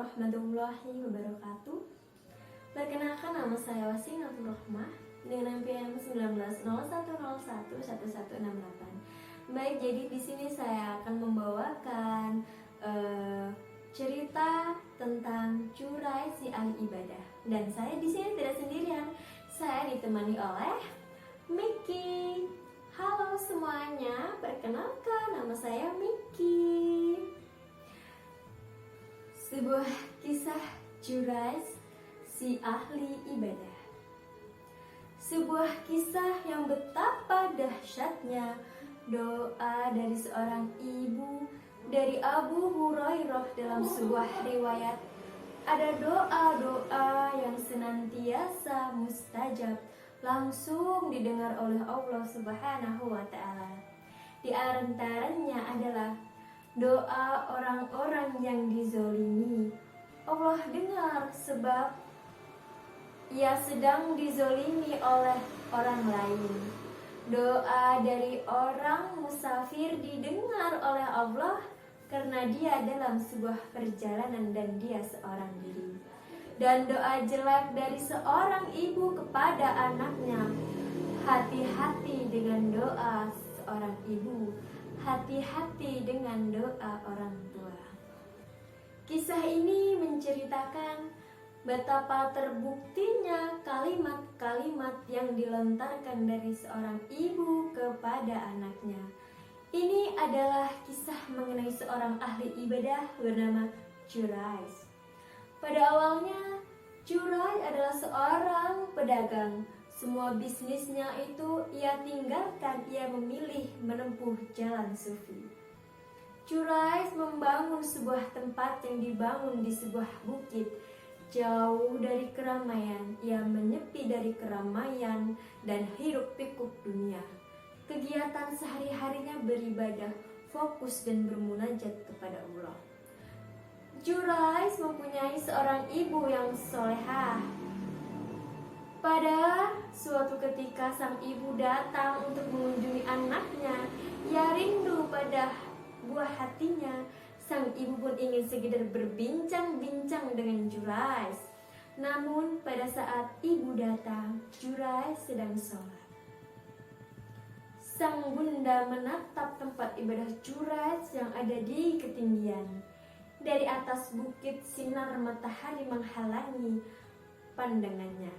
warahmatullahi wabarakatuh. Perkenalkan, nama saya Wasinatul Rahmah dengan NPM 1901011168. Baik, jadi di sini saya akan membawakan cerita tentang Curai si ahli ibadah. Dan saya di sini tidak sendirian. Saya ditemani oleh Miki. Halo semuanya, perkenalkan nama saya Miki. Sebuah kisah Curai si ahli ibadah. Sebuah kisah yang betapa dahsyatnya doa dari seorang ibu dari Abu Hurairah. Dalam sebuah riwayat ada doa-doa yang senantiasa mustajab, langsung didengar oleh Allah Subhanahu wa Ta'ala. Di antaranya adalah doa orang-orang yang dizolimi. Allah dengar sebab ia sedang dizolimi oleh orang lain. Doa dari orang musafir didengar oleh Allah karena dia dalam sebuah perjalanan dan dia seorang diri. Dan doa jelek dari seorang ibu kepada anaknya. Hati-hati dengan doa seorang ibu, hati-hati dengan doa orang tua. Kisah ini menceritakan betapa terbuktinya kalimat-kalimat yang dilontarkan dari seorang ibu kepada anaknya. Ini adalah kisah mengenai seorang ahli ibadah bernama Curai. Pada awalnya, Curai adalah seorang pedagang. Semua bisnisnya itu ia tinggalkan, ia memilih menempuh jalan sufi. Curai membangun sebuah tempat yang dibangun di sebuah bukit, jauh dari keramaian. Ia menyepi dari keramaian dan hiruk pikuk dunia. Kegiatan sehari-harinya beribadah, fokus dan bermunajat kepada Allah. Curai mempunyai seorang ibu yang solehah. Pada suatu ketika sang ibu datang untuk mengunjungi anaknya. Ia rindu pada buah hatinya. Sang ibu pun ingin sekedar berbincang-bincang dengan Curai. Namun pada saat ibu datang, Curai sedang sholat. Sang bunda menatap tempat ibadah Curai yang ada di ketinggian. Dari atas bukit sinar matahari menghalangi pandangannya.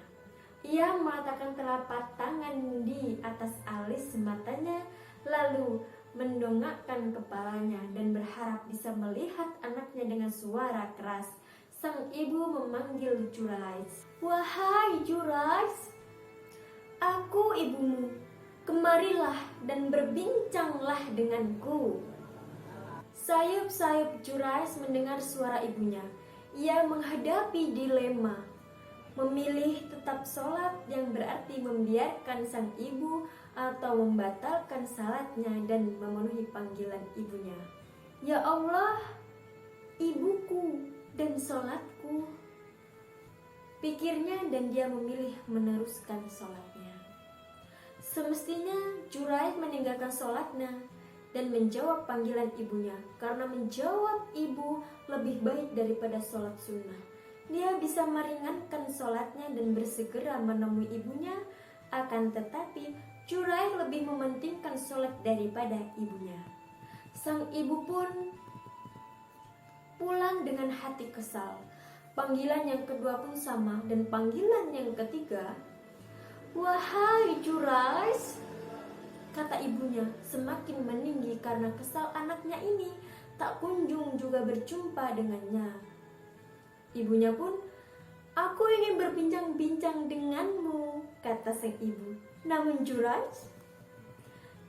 Ia meletakkan telapak tangan di atas alis matanya, lalu mendongakkan kepalanya dan berharap bisa melihat anaknya dengan suara keras. Sang ibu memanggil Curai. "Wahai Curai, aku ibumu. Kemarilah dan berbincanglah denganku." Sayup-sayup Curai mendengar suara ibunya. Ia menghadapi dilema. Memilih tetap sholat yang berarti membiarkan sang ibu atau membatalkan salatnya dan memenuhi panggilan ibunya. "Ya Allah, ibuku dan sholatku," pikirnya, dan dia memilih meneruskan sholatnya. Semestinya Curai meninggalkan sholatnya dan menjawab panggilan ibunya, karena menjawab ibu lebih baik daripada sholat sunnah. Dia bisa meringankan sholatnya dan bersegera menemui ibunya. Akan tetapi Curai lebih mementingkan sholat daripada ibunya. Sang ibu pun pulang dengan hati kesal. Panggilan yang kedua pun sama, dan panggilan yang ketiga, "Wahai Curai," kata ibunya semakin meninggi karena kesal anaknya ini tak kunjung juga berjumpa dengannya. Ibunya pun, "Aku ingin berbincang-bincang denganmu," kata sang ibu. Namun Curai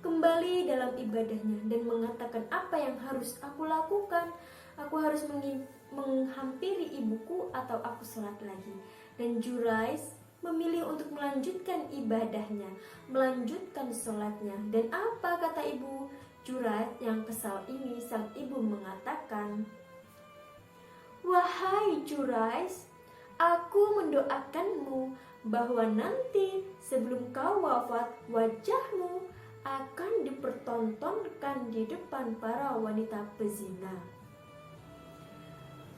kembali dalam ibadahnya dan mengatakan, "Apa yang harus aku lakukan? Aku harus menghampiri ibuku atau aku sholat lagi?" Dan Curai memilih untuk melanjutkan ibadahnya, melanjutkan sholatnya. Dan apa kata ibu Curai yang kesal ini? Sang ibu mengatakan, "Wahai Curai, aku mendoakanmu bahwa nanti sebelum kau wafat, wajahmu akan dipertontonkan di depan para wanita pezina."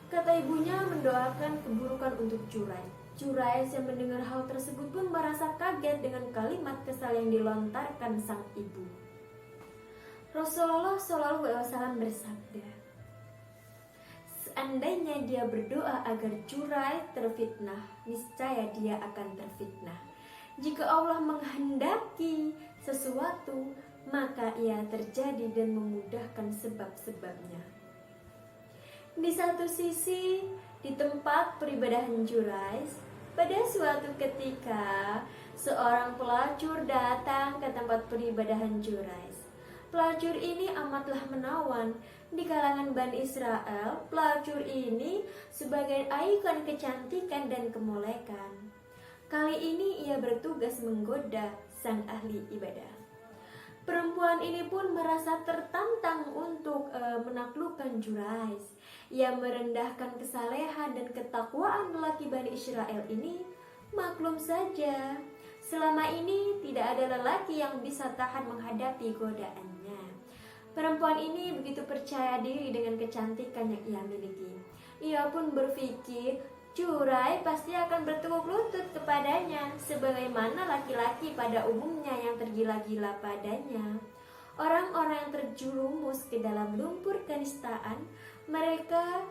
Kata ibunya mendoakan keburukan untuk Juraij. Juraij yang mendengar hal tersebut pun merasa kaget dengan kalimat kesal yang dilontarkan sang ibu. Rasulullah SAW bersabda, seandainya dia berdoa agar Juraij terfitnah, niscaya dia akan terfitnah. Jika Allah menghendaki sesuatu, maka ia terjadi dan memudahkan sebab-sebabnya. Di satu sisi, di tempat peribadahan Juraij, pada suatu ketika seorang pelacur datang ke tempat peribadahan Juraij. Pelacur ini amatlah menawan. Di kalangan Bani Israel, pelacur ini sebagai ikon kecantikan dan kemolekan. Kali ini ia bertugas menggoda sang ahli ibadah. Perempuan ini pun merasa tertantang untuk menaklukkan Juraij. Ia merendahkan kesalehan dan ketakwaan lelaki Bani Israel ini. Maklum saja, selama ini tidak ada lelaki yang bisa tahan menghadapi godaannya. Perempuan ini begitu percaya diri dengan kecantikan yang ia miliki. Ia pun berpikir Juraij pasti akan bertekuk lutut kepadanya, sebagaimana laki-laki pada umumnya yang tergila-gila padanya. Orang-orang yang terjerumus ke dalam lumpur kenistaan, mereka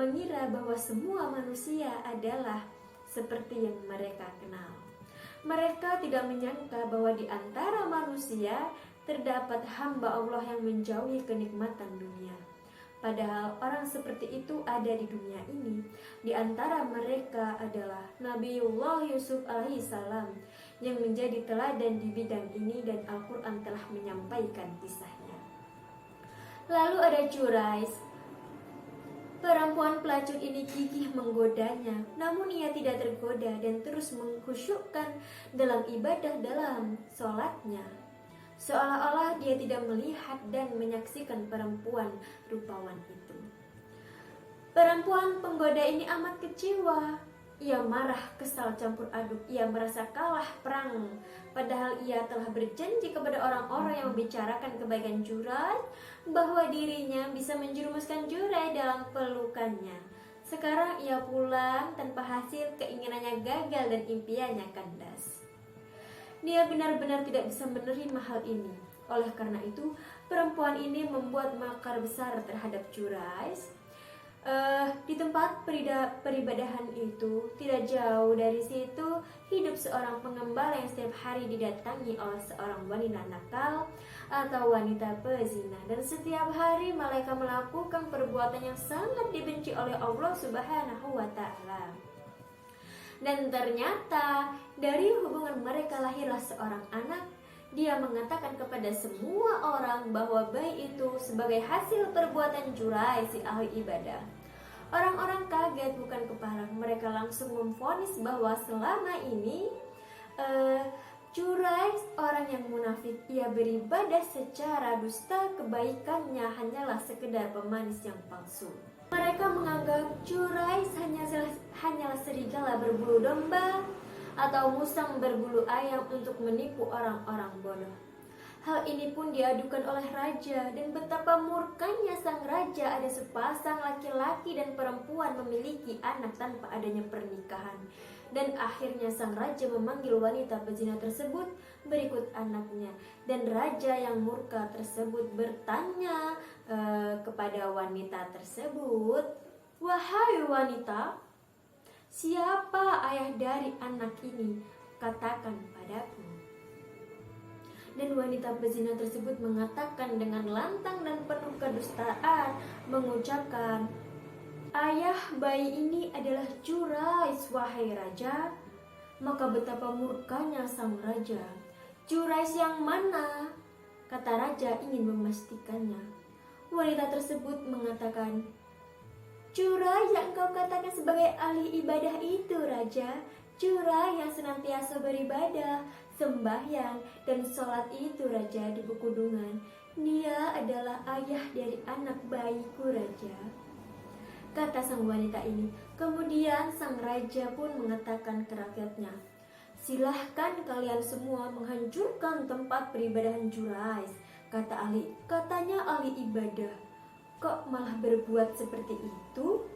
mengira bahwa semua manusia adalah seperti yang mereka kenal. Mereka tidak menyangka bahwa di antara manusia terdapat hamba Allah yang menjauhi kenikmatan dunia. Padahal orang seperti itu ada di dunia ini. Di antara mereka adalah Nabiullah Yusuf alaihissalam yang menjadi teladan di bidang ini dan Al-Quran telah menyampaikan kisahnya. Lalu ada Juraij. Perempuan pelacur ini gigih menggodanya, namun ia tidak tergoda dan terus mengkhusyukkan dalam ibadah dalam sholatnya. Seolah-olah dia tidak melihat dan menyaksikan perempuan rupawan itu. Perempuan penggoda ini amat kecewa. Ia marah, kesal, campur aduk. Ia merasa kalah perang. Padahal ia telah berjanji kepada orang-orang yang membicarakan kebaikan Juraij bahwa dirinya bisa menjerumuskan Juraij dalam pelukannya. Sekarang ia pulang tanpa hasil, keinginannya gagal dan impiannya kandas. Dia benar-benar tidak bisa menerima hal ini. Oleh karena itu, perempuan ini membuat makar besar terhadap Juraij. Di tempat peribadahan itu, tidak jauh dari situ, hidup seorang pengembala yang setiap hari didatangi oleh seorang wanita nakal atau wanita pezina. Dan setiap hari mereka melakukan perbuatan yang sangat dibenci oleh Allah Subhanahu wa Ta'ala. Dan ternyata dari hubungan mereka lahirlah seorang anak. Dia mengatakan kepada semua orang bahwa bayi itu sebagai hasil perbuatan Juraij si ahli ibadah. Orang-orang kaget bukan kepala. Mereka langsung memvonis bahwa selama ini Juraij orang yang munafik. Ia beribadah secara dusta, kebaikannya hanyalah sekedar pemanis yang palsu. Mereka menganggap Juraij hanyalah serigala berbulu domba atau musang berbulu ayam untuk menipu orang-orang bodoh. Hal ini pun diadukan oleh raja, dan betapa murkanya sang raja ada sepasang laki-laki dan perempuan memiliki anak tanpa adanya pernikahan. Dan akhirnya sang raja memanggil wanita pezina tersebut berikut anaknya. Dan raja yang murka tersebut bertanya kepada wanita tersebut, "Wahai wanita, siapa ayah dari anak ini? Katakan padaku." Dan wanita pezina tersebut mengatakan dengan lantang dan penuh kedustaan, mengucapkan, "Ayah bayi ini adalah Juraij, wahai raja." Maka betapa murkanya sang raja. "Juraij yang mana?" kata raja ingin memastikannya. Wanita tersebut mengatakan, "Juraij yang kau katakan sebagai ahli ibadah itu, raja. Juraij yang senantiasa beribadah, sembahyang, dan sholat itu, raja, di pegunungan. Dia adalah ayah dari anak bayiku, raja," kata sang wanita ini. Kemudian sang raja pun mengatakan ke rakyatnya, "Silahkan kalian semua menghancurkan tempat peribadahan Juraij," katanya ahli ibadah. "Kok malah berbuat seperti itu?"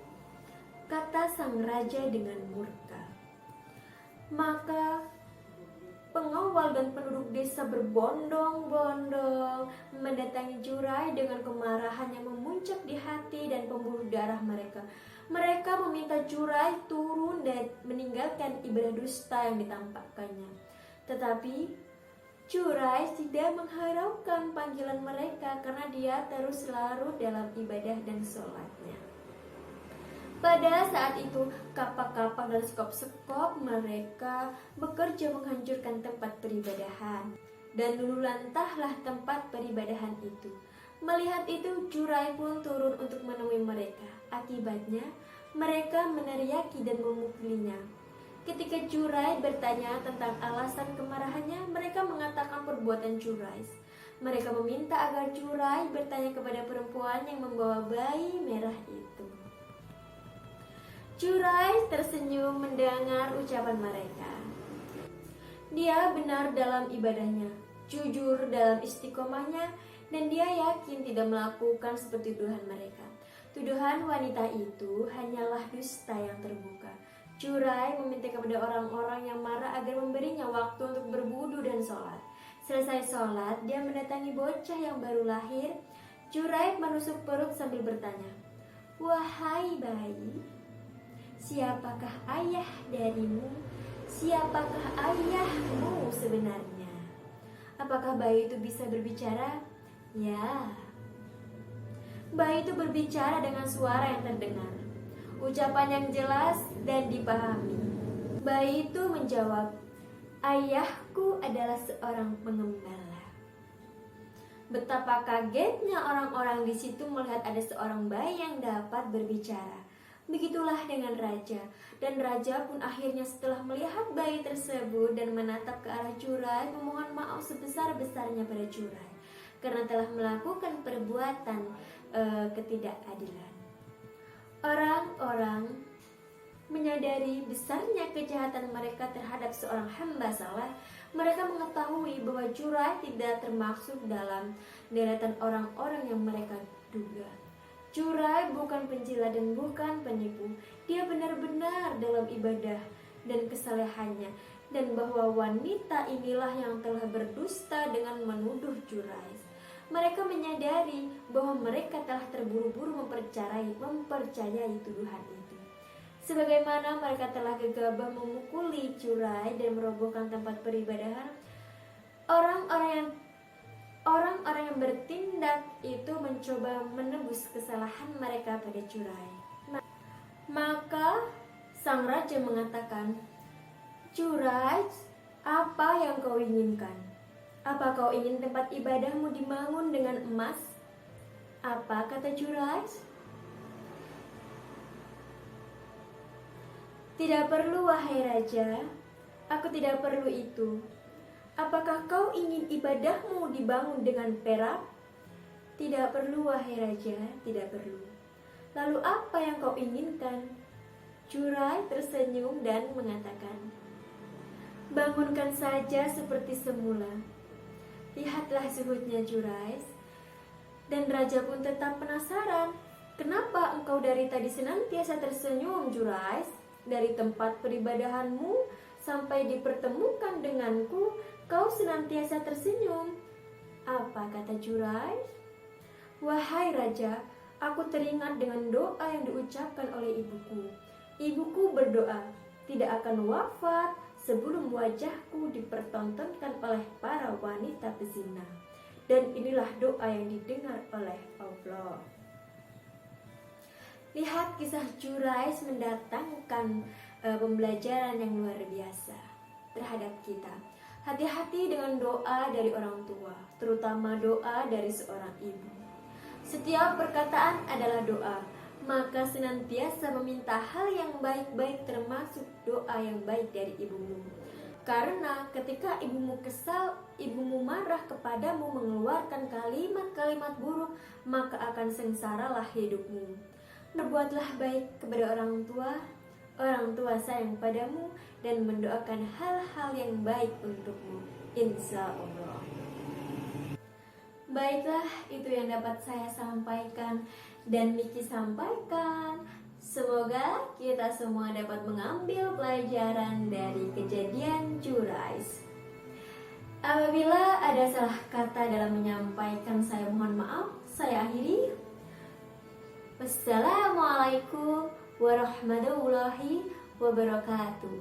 kata sang raja dengan murka. Maka pengawal dan penduduk desa berbondong-bondong mendatangi Jurai dengan kemarahan yang memuncak di hati dan pembuluh darah mereka. Mereka meminta Jurai turun dan meninggalkan ibadah dusta yang ditampakkannya. Tetapi Jurai tidak mengharaukan panggilan mereka karena dia terus larut dalam ibadah dan sholatnya. Pada saat itu, kapak-kapak dan sekop-sekop mereka bekerja menghancurkan tempat peribadahan. Dan luluh lantahlah tempat peribadahan itu. Melihat itu, Jurai pun turun untuk menemui mereka. Akibatnya, mereka meneriaki dan memukulinya. Ketika Jurai bertanya tentang alasan kemarahannya, mereka mengatakan perbuatan Jurai. Mereka meminta agar Jurai bertanya kepada perempuan yang membawa bayi merah itu. Jurai tersenyum mendengar ucapan mereka. Dia benar dalam ibadahnya, jujur dalam istiqomahnya, dan dia yakin tidak melakukan seperti tuduhan mereka. Tuduhan wanita itu hanyalah dusta yang terbuka. Jurai meminta kepada orang-orang yang marah agar memberinya waktu untuk berwudu dan sholat. Selesai sholat, dia mendatangi bocah yang baru lahir. Jurai menusuk perut sambil bertanya, "Wahai bayi, siapakah ayah darimu? Siapakah ayahmu sebenarnya?" Apakah bayi itu bisa berbicara? Ya, bayi itu berbicara dengan suara yang terdengar, ucapan yang jelas dan dipahami. Bayi itu menjawab, "Ayahku adalah seorang pengembala." Betapa kagetnya orang-orang di situ melihat ada seorang bayi yang dapat berbicara. Begitulah dengan raja, dan raja pun akhirnya setelah melihat bayi tersebut dan menatap ke arah Jurai, memohon maaf sebesar-besarnya pada Jurai karena telah melakukan perbuatan ketidakadilan. Orang-orang menyadari besarnya kejahatan mereka terhadap seorang hamba saleh. Mereka mengetahui bahwa Jurai tidak termasuk dalam deretan orang-orang yang mereka duga. Jurai bukan penjilat dan bukan penipu. Dia benar-benar dalam ibadah dan kesalehannya, dan bahwa wanita inilah yang telah berdusta dengan menuduh Jurai. Mereka menyadari bahwa mereka telah terburu-buru mempercayai tuduhan itu. Sebagaimana mereka telah gegabah memukuli Jurai dan merobohkan tempat peribadahan, orang-orang yang bertindak itu mencoba menebus kesalahan mereka pada Jurai. Maka sang raja mengatakan, "Jurai, apa yang kau inginkan? Apa kau ingin tempat ibadahmu dibangun dengan emas?" Apa kata Jurai? "Tidak perlu, wahai raja. Aku tidak perlu itu. Apakah kau ingin ibadahmu dibangun dengan perak?" "Tidak perlu, wahai raja, tidak perlu." "Lalu apa yang kau inginkan?" Jurai tersenyum dan mengatakan, "Bangunkan saja seperti semula." Lihatlah zuhudnya Jurai. Dan raja pun tetap penasaran. "Kenapa engkau dari tadi senantiasa tersenyum, Jurai? Dari tempat peribadahanmu sampai dipertemukan denganku, kau senantiasa tersenyum." Apa kata Jurai? "Wahai raja, aku teringat dengan doa yang diucapkan oleh ibuku. Ibuku berdoa, tidak akan wafat sebelum wajahku dipertontonkan oleh para wanita pezina. Dan inilah doa yang didengar oleh Allah." Lihat kisah Jurai mendatangkan pembelajaran yang luar biasa terhadap kita. Hati-hati dengan doa dari orang tua, terutama doa dari seorang ibu. Setiap perkataan adalah doa, maka senantiasa meminta hal yang baik-baik, termasuk doa yang baik dari ibumu. Karena ketika ibumu kesal, ibumu marah kepadamu, mengeluarkan kalimat-kalimat buruk, maka akan sengsaralah hidupmu. Berbuatlah baik kepada orang tua sayang padamu dan mendoakan hal-hal yang baik untukmu, insya Allah. Baiklah, itu yang dapat saya sampaikan dan Miki sampaikan. Semoga kita semua dapat mengambil pelajaran dari kejadian Jurais. Apabila ada salah kata dalam menyampaikan, saya mohon maaf. Saya akhiri. Wassalamualaikum warahmatullahi wabarakatuh.